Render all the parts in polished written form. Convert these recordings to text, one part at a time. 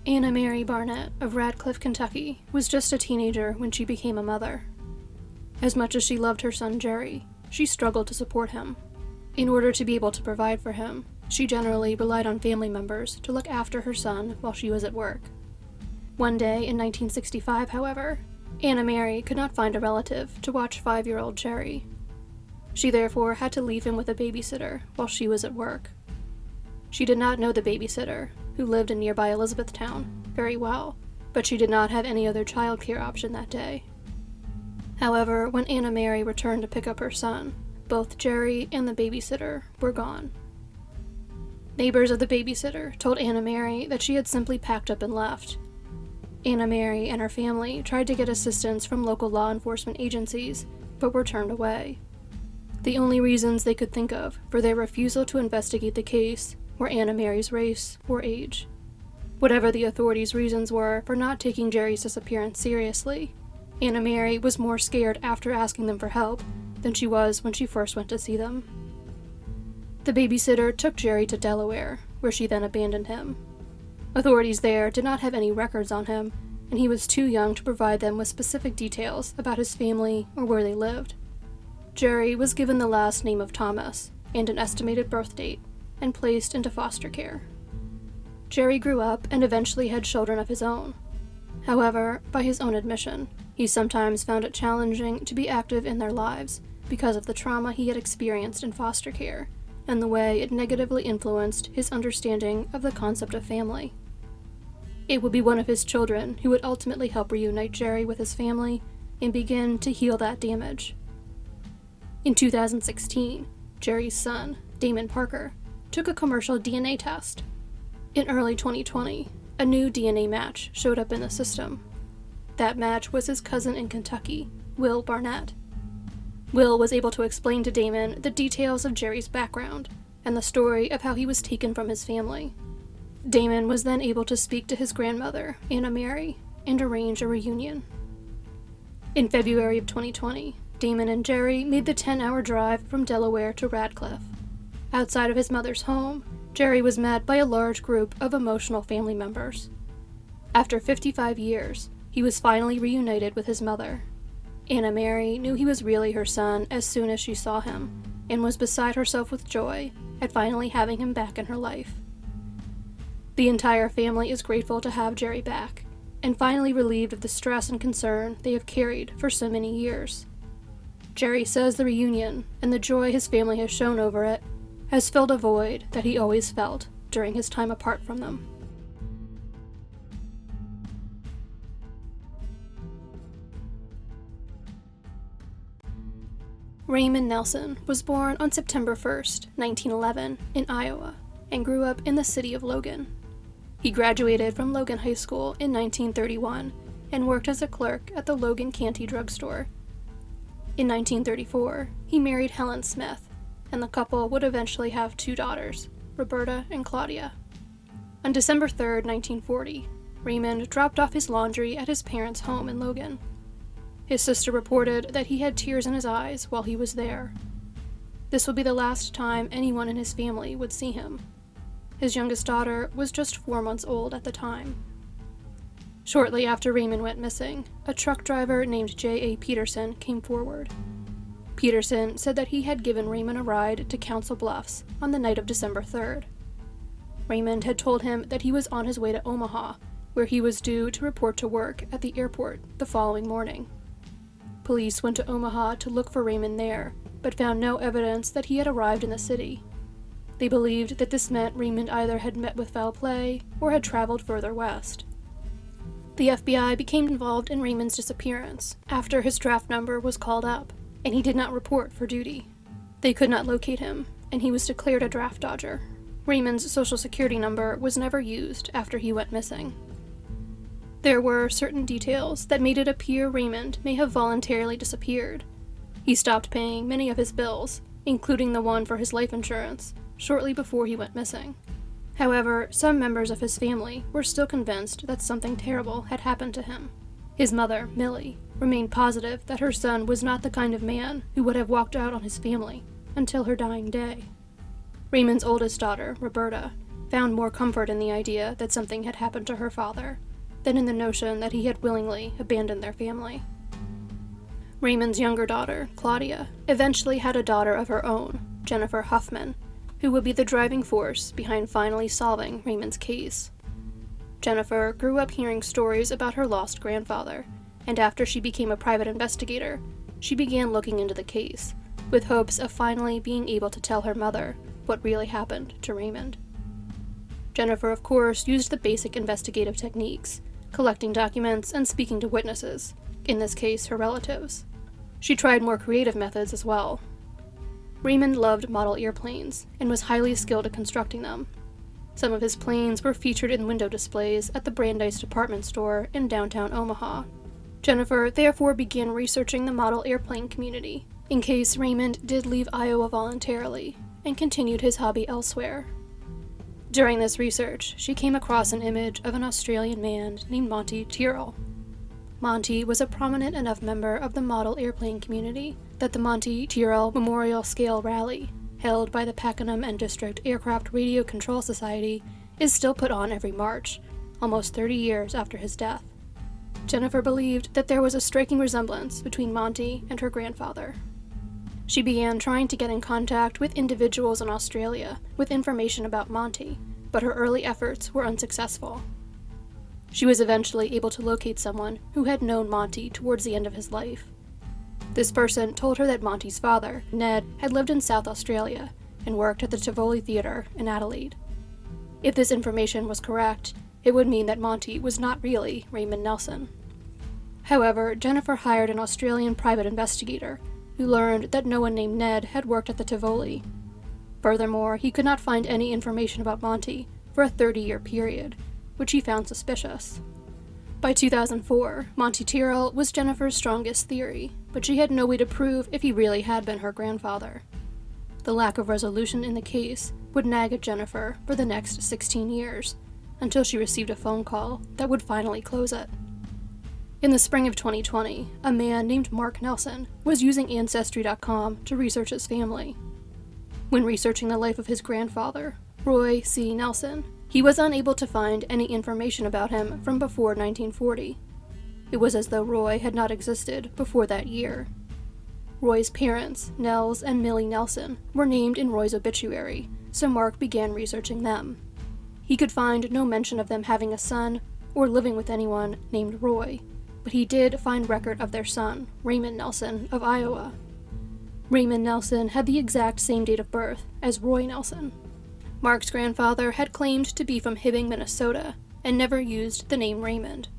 Anna Mary Barnett of Radcliffe, Kentucky, was just a teenager when she became a mother. As much as she loved her son Jerry, she struggled to support him. In order to be able to provide for him, she generally relied on family members to look after her son while she was at work. One day in 1965, however, Anna Mary could not find a relative to watch 5-year-old Jerry. She therefore had to leave him with a babysitter while she was at work. She did not know the babysitter, who lived in nearby Elizabethtown, very well, but she did not have any other childcare option that day. However, when Anna Mary returned to pick up her son, both Jerry and the babysitter were gone. Neighbors of the babysitter told Anna Mary that she had simply packed up and left. Anna Mary and her family tried to get assistance from local law enforcement agencies, but were turned away. The only reasons they could think of for their refusal to investigate the case were Anna Mary's race or age. Whatever the authorities' reasons were for not taking Jerry's disappearance seriously, Anna Mary was more scared after asking them for help than she was when she first went to see them. The babysitter took Jerry to Delaware, where she then abandoned him. Authorities there did not have any records on him, and he was too young to provide them with specific details about his family or where they lived. Jerry was given the last name of Thomas and an estimated birth date, and placed into foster care. Jerry grew up and eventually had children of his own. However, by his own admission, he sometimes found it challenging to be active in their lives because of the trauma he had experienced in foster care and the way it negatively influenced his understanding of the concept of family. It would be one of his children who would ultimately help reunite Jerry with his family and begin to heal that damage. In 2016, Jerry's son, Damon Parker, took a commercial DNA test. In early 2020, a new DNA match showed up in the system. That match was his cousin in Kentucky, Will Barnett. Will was able to explain to Damon the details of Jerry's background and the story of how he was taken from his family. Damon was then able to speak to his grandmother, Anna Mary, and arrange a reunion. In February of 2020, Damon and Jerry made the 10-hour drive from Delaware to Radcliffe. Outside of his mother's home, Jerry was met by a large group of emotional family members. After 55 years, he was finally reunited with his mother. Anna Mary knew he was really her son as soon as she saw him, and was beside herself with joy at finally having him back in her life. The entire family is grateful to have Jerry back, and finally relieved of the stress and concern they have carried for so many years. Jerry says the reunion, and the joy his family has shown over it, has filled a void that he always felt during his time apart from them. Raymond Nelson was born on September 1st, 1911, in Iowa, and grew up in the city of Logan. He graduated from Logan High School in 1931 and worked as a clerk at the Logan Canty drugstore. In 1934, he married Helen Smith, and the couple would eventually have 2 daughters, Roberta and Claudia. On December 3rd, 1940, Raymond dropped off his laundry at his parents' home in Logan. His sister reported that he had tears in his eyes while he was there. This would be the last time anyone in his family would see him. His youngest daughter was just 4 months old at the time. Shortly after Raymond went missing, a truck driver named J.A. Peterson came forward. Peterson said that he had given Raymond a ride to Council Bluffs on the night of December 3rd. Raymond had told him that he was on his way to Omaha, where he was due to report to work at the airport the following morning. Police went to Omaha to look for Raymond there, but found no evidence that he had arrived in the city. They believed that this meant Raymond either had met with foul play or had traveled further west. The FBI became involved in Raymond's disappearance after his draft number was called up, and he did not report for duty. They could not locate him, and he was declared a draft dodger. Raymond's social security number was never used after he went missing. There were certain details that made it appear Raymond may have voluntarily disappeared. He stopped paying many of his bills, including the one for his life insurance, shortly before he went missing. However, some members of his family were still convinced that something terrible had happened to him. His mother, Millie, remained positive that her son was not the kind of man who would have walked out on his family until her dying day. Raymond's oldest daughter, Roberta, found more comfort in the idea that something had happened to her father than in the notion that he had willingly abandoned their family. Raymond's younger daughter, Claudia, eventually had a daughter of her own, Jennifer Huffman, who would be the driving force behind finally solving Raymond's case. Jennifer grew up hearing stories about her lost grandfather, and after she became a private investigator, she began looking into the case, with hopes of finally being able to tell her mother what really happened to Raymond. Jennifer, of course, used the basic investigative techniques, collecting documents and speaking to witnesses, in this case her relatives. She tried more creative methods as well. Raymond loved model airplanes and was highly skilled at constructing them. Some of his planes were featured in window displays at the Brandeis department store in downtown Omaha. Jennifer therefore began researching the model airplane community, in case Raymond did leave Iowa voluntarily, and continued his hobby elsewhere. During this research, she came across an image of an Australian man named Monty Tyrrell. Monty was a prominent enough member of the model airplane community that the Monty Tyrrell Memorial Scale Rally, held by the Pakenham and District Aircraft Radio Control Society, is still put on every March, almost 30 years after his death. Jennifer believed that there was a striking resemblance between Monty and her grandfather. She began trying to get in contact with individuals in Australia with information about Monty, but her early efforts were unsuccessful. She was eventually able to locate someone who had known Monty towards the end of his life. This person told her that Monty's father, Ned, had lived in South Australia and worked at the Tivoli Theatre in Adelaide. If this information was correct, it would mean that Monty was not really Raymond Nelson. However, Jennifer hired an Australian private investigator who learned that no one named Ned had worked at the Tivoli. Furthermore, he could not find any information about Monty for a 30-year period, which he found suspicious. By 2004, Monty Tyrrell was Jennifer's strongest theory, but she had no way to prove if he really had been her grandfather. The lack of resolution in the case would nag at Jennifer for the next 16 years, until she received a phone call that would finally close it. In the spring of 2020, a man named Mark Nelson was using Ancestry.com to research his family. When researching the life of his grandfather, Roy C. Nelson, he was unable to find any information about him from before 1940. It was as though Roy had not existed before that year. Roy's parents, Nels and Millie Nelson, were named in Roy's obituary, so Mark began researching them. He could find no mention of them having a son or living with anyone named Roy, but he did find record of their son, Raymond Nelson of Iowa. Raymond Nelson had the exact same date of birth as Roy Nelson. Mark's grandfather had claimed to be from Hibbing, Minnesota, and never used the name Raymond.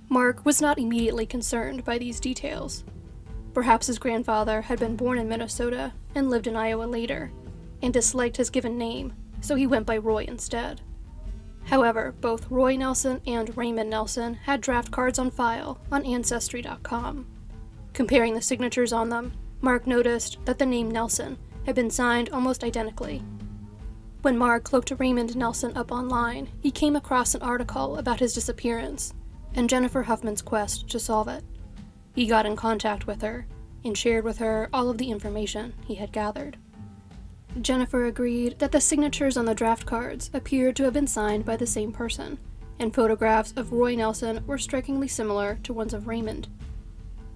Mark was not immediately concerned by these details. Perhaps his grandfather had been born in Minnesota and lived in Iowa later, and disliked his given name, so he went by Roy instead. However, both Roy Nelson and Raymond Nelson had draft cards on file on Ancestry.com. Comparing the signatures on them, Mark noticed that the name Nelson had been signed almost identically. When Mark looked Raymond Nelson up online, he came across an article about his disappearance and Jennifer Huffman's quest to solve it. He got in contact with her and shared with her all of the information he had gathered. Jennifer agreed that the signatures on the draft cards appeared to have been signed by the same person, and photographs of Roy Nelson were strikingly similar to ones of Raymond.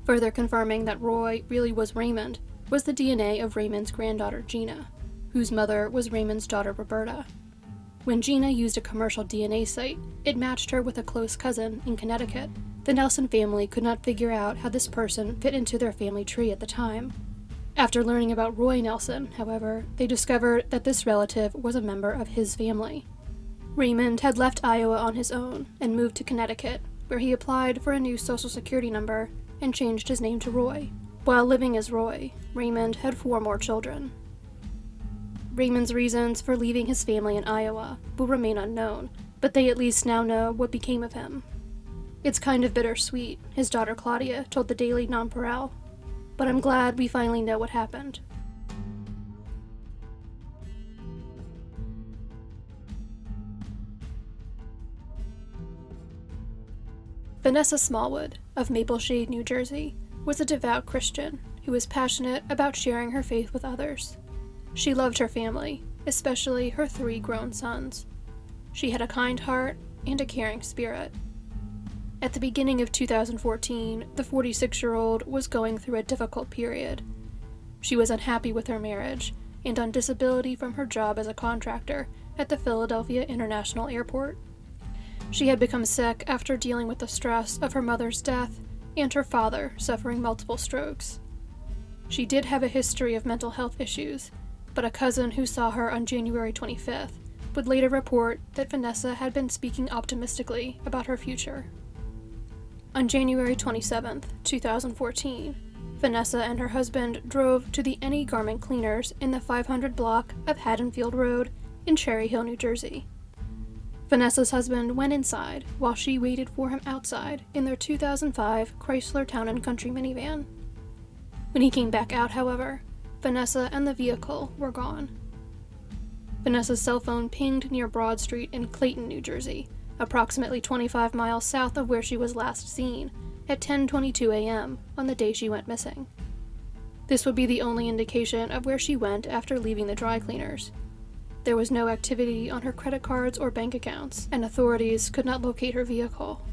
Further confirming that Roy really was Raymond was the DNA of Raymond's granddaughter Gina, whose mother was Raymond's daughter Roberta. When Gina used a commercial DNA site, it matched her with a close cousin in Connecticut. The Nelson family could not figure out how this person fit into their family tree at the time. After learning about Roy Nelson, however, they discovered that this relative was a member of his family. Raymond had left Iowa on his own and moved to Connecticut, where he applied for a new social security number and changed his name to Roy. While living as Roy, Raymond had 4 more children. Raymond's reasons for leaving his family in Iowa will remain unknown, but they at least now know what became of him. "It's kind of bittersweet," his daughter Claudia told the Daily Nonpareil, "but I'm glad we finally know what happened." Vanessa Smallwood, of Mapleshade, New Jersey, was a devout Christian who was passionate about sharing her faith with others. She loved her family, especially her 3 grown sons. She had a kind heart and a caring spirit. At the beginning of 2014, the 46-year-old was going through a difficult period. She was unhappy with her marriage and on disability from her job as a contractor at the Philadelphia International Airport. She had become sick after dealing with the stress of her mother's death and her father suffering multiple strokes. She did have a history of mental health issues, but a cousin who saw her on January 25th would later report that Vanessa had been speaking optimistically about her future. On January 27th, 2014, Vanessa and her husband drove to the Any Garment Cleaners in the 500 block of Haddonfield Road in Cherry Hill, New Jersey. Vanessa's husband went inside while she waited for him outside in their 2005 Chrysler Town & Country minivan. When he came back out, however, Vanessa and the vehicle were gone. Vanessa's cell phone pinged near Broad Street in Clayton, New Jersey, approximately 25 miles south of where she was last seen, at 10:22 a.m. on the day she went missing. This would be the only indication of where she went after leaving the dry cleaners. There was no activity on her credit cards or bank accounts, and authorities could not locate her vehicle.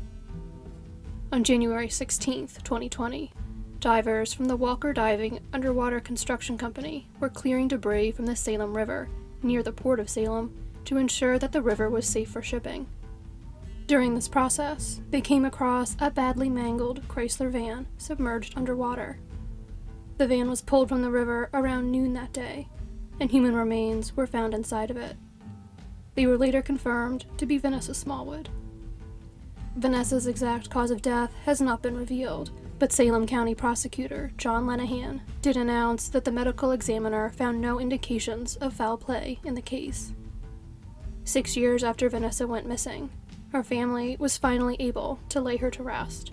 On January 16, 2020, divers from the Walker Diving Underwater Construction Company were clearing debris from the Salem River near the Port of Salem to ensure that the river was safe for shipping. During this process, they came across a badly mangled Chrysler van submerged underwater. The van was pulled from the river around noon that day, and human remains were found inside of it. They were later confirmed to be Vanessa Smallwood. Vanessa's exact cause of death has not been revealed, but Salem County Prosecutor John Lenahan did announce that the medical examiner found no indications of foul play in the case. 6 years after Vanessa went missing, her family was finally able to lay her to rest.